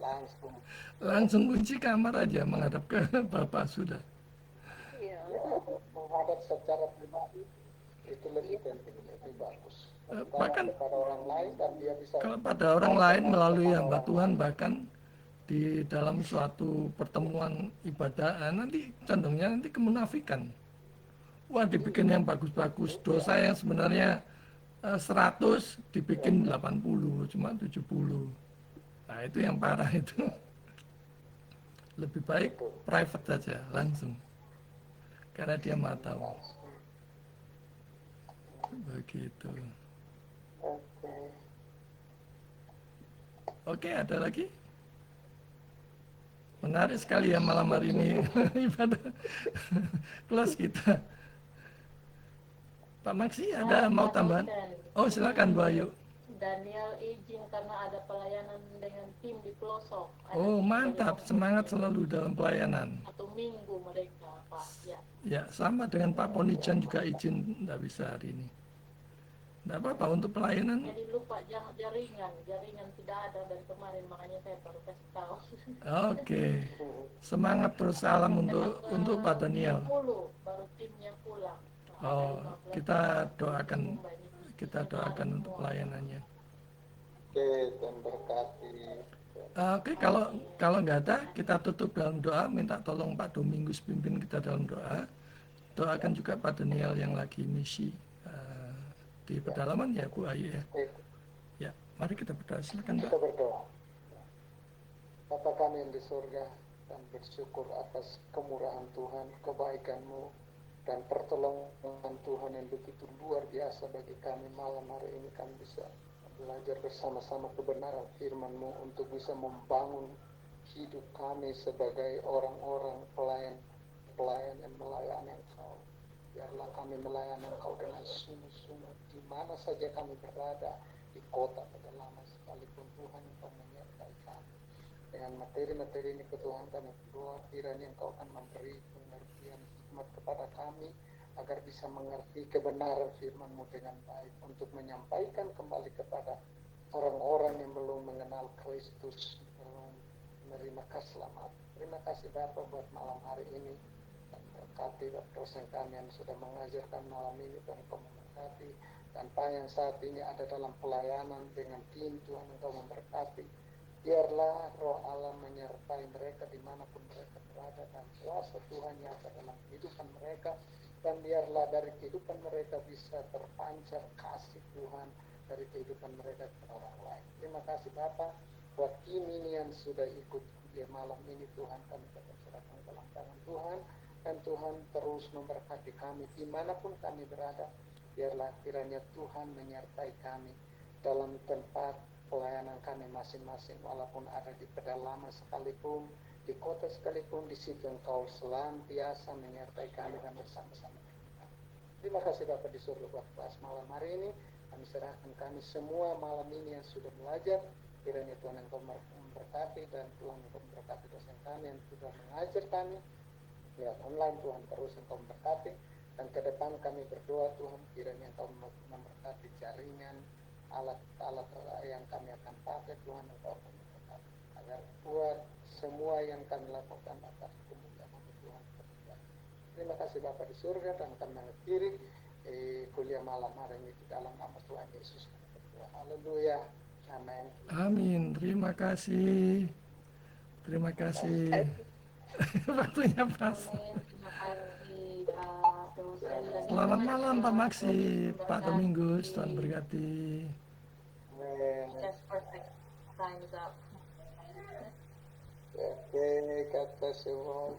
Langsung kunci kamar aja menghadap ke Bapak sudah. Iya. menghadap secara pribadi itu lebih penting, lebih bagus. Bahkan Pada orang lain dan dia bisa. kalau pada orang lain melalui hamba Tuhan, bahkan di dalam suatu pertemuan ibadah, nanti condongnya nanti kemunafikan. Wah, dibikin yang bagus-bagus, dosa yang sebenarnya 100 dibikin 80, cuma 70. Nah, itu yang parah itu. Lebih baik private saja, langsung. Karena dia Maha Tahu. Begitu. Oke, ada lagi? Menarik sekali ya malam hari ini ibadah kelas kita. Pak Maksi ada mau tambahan? Oh silakan Bu Ayu. Daniel izin karena ada pelayanan dengan tim di pelosok. Oh mantap, semangat selalu dalam pelayanan. 1 minggu mereka Pak. Ya. Ya sama dengan Pak Ponijan juga izin, tidak bisa hari ini. Tidak apa-apa untuk pelayanan. Jadi lupa jaringan tidak ada dari kemarin, makanya saya baru kasih tahu. Oke, semangat terus salam untuk Pak Daniel. 10 baru timnya pulang. Oh kita doakan untuk pelayanannya. Oke, dan berkati. Oke, kalau nggak ada, kita tutup dalam doa, minta tolong Pak Domingus pimpin kita dalam doa. Doakan juga Pak Daniel yang lagi misi di pedalaman ya Bu Ayu ya. Ya, mari kita berdoa, silakan Pak. Kita berdoa. Bapa kami yang di surga, dan bersyukur atas kemurahan Tuhan, kebaikan-Mu, dan pertolongan Tuhan yang begitu luar biasa bagi kami. Malam hari ini kami bisa belajar bersama-sama kebenaran firman-Mu untuk bisa membangun hidup kami sebagai orang-orang pelayan yang melayani Engkau. Biarlah kami melayani Engkau dengan sungguh-sungguh di mana saja kami berada, di kota pedalaman sekalipun Tuhan Engkau menyertai kami. Dengan materi-materi ini ke Tuhan kami berdoa, kiranya Engkau akan memberi pengertian hikmat kepada kami agar bisa mengerti kebenaran firman-Mu dengan baik untuk menyampaikan kembali kepada orang-orang yang belum mengenal Kristus, belum menerima keselamatan. Terima kasih Bapa buat malam hari ini, dan berkati dosen kami yang sudah mengajarkan malam ini, dan Engkau memberkati, dan Pak yang saat ini ada dalam pelayanan dengan tim Tuhan Engkau memberkati. Biarlah roh Allah menyertai mereka dimanapun mereka berada, dan kuasa Tuhan yang ada dalam kehidupan mereka dan biarlah dari kehidupan mereka bisa terpancar kasih Tuhan dari kehidupan mereka ke orang lain. Terima kasih Bapak buat ini yang sudah ikut dia malam ini, Tuhan kami tetap serahkan dalam tangan Tuhan, dan Tuhan terus memberkati kami dimanapun kami berada. Biarlah kiranya Tuhan menyertai kami dalam tempat pelayanan kami masing-masing, walaupun ada di pedalaman sekalipun, di kota sekalipun, di situ Engkau senantiasa menyertai kami dan bersama-sama. Terima kasih Bapak di surga buat kelas malam hari ini. Kami serahkan kami semua malam ini yang sudah belajar. Kiranya Tuhan Engkau memberkati, dan Tuhan Engkau memberkati dosen kami yang sudah mengajar kami. Ya, online Tuhan terus Engkau memberkati. Dan ke depan kami berdoa Tuhan, kiranya Engkau memberkati jaringan, alat-alat yang kami akan pakai, Tuhan Engkau memberkati. Agar buat semua yang kami lakukan atas kemuliaan Tuhan. Terima kasih Bapa di surga, dan kami mengakhiri kuliah malam hari ini di dalam nama Tuhan Yesus. Haleluya. Amin. Amin. Terima kasih. Terima kasih. Waktunya pas. Amin. Terima kasih Pak dosen dan Selamat terima malam kasih Pak Tuhan Maksi, Pak Domingus, Tuhan memberkati. berkati. Amin. Just perfect. Time's up. Oke, God bless you all.